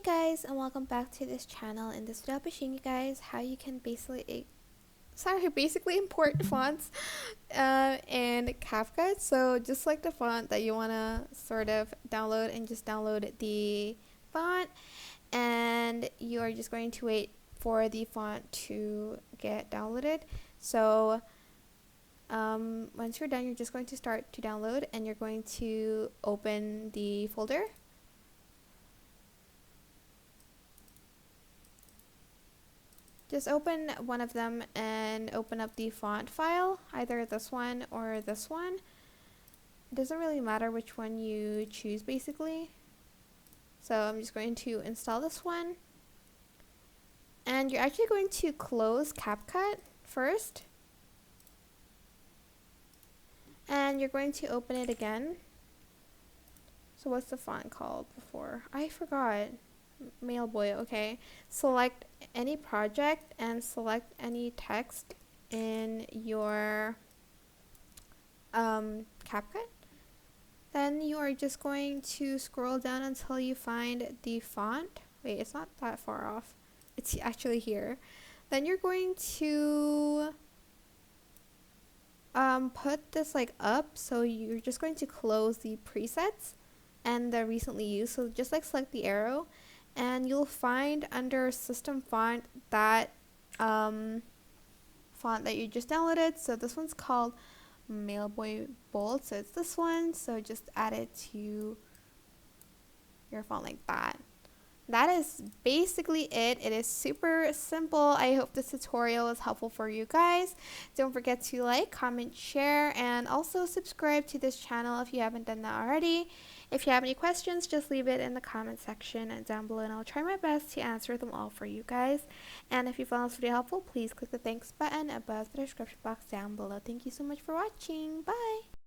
Guys, and welcome back to this channel. In this video I'll be showing you guys how you can basically import fonts in CapCut. So just like the font that you want to sort of download, and just download the font, and you are just going to wait for the font to get downloaded. So once you're done, you're just going to start to download, and you're going to open the folder. Just open one of them and open up the font file, either this one or this one. It doesn't really matter which one you choose basically. So I'm just going to install this one. And you're actually going to close CapCut first. And you're going to open it again. So what's the font called before? I forgot. Mailboy, okay. Select any project and select any text in your CapCut. Then you are just going to scroll down until you find the font. Wait, it's not that far off. It's actually here. Then you're going to put this like up, so you're just going to close the presets and the recently used. So just like select the arrow, and you'll find under system font that font that you just downloaded. So this one's called Mailboy Bold, so it's this one. So just add it to your font like that. That is basically it. It is super simple. I hope this tutorial is helpful for you guys. Don't forget to like, comment, share, and also subscribe to this channel if you haven't done that already. If you have any questions, just leave it in the comment section down below, and I'll try my best to answer them all for you guys. And if you found this video helpful, please click the thanks button above the description box down below. Thank you so much for watching. Bye!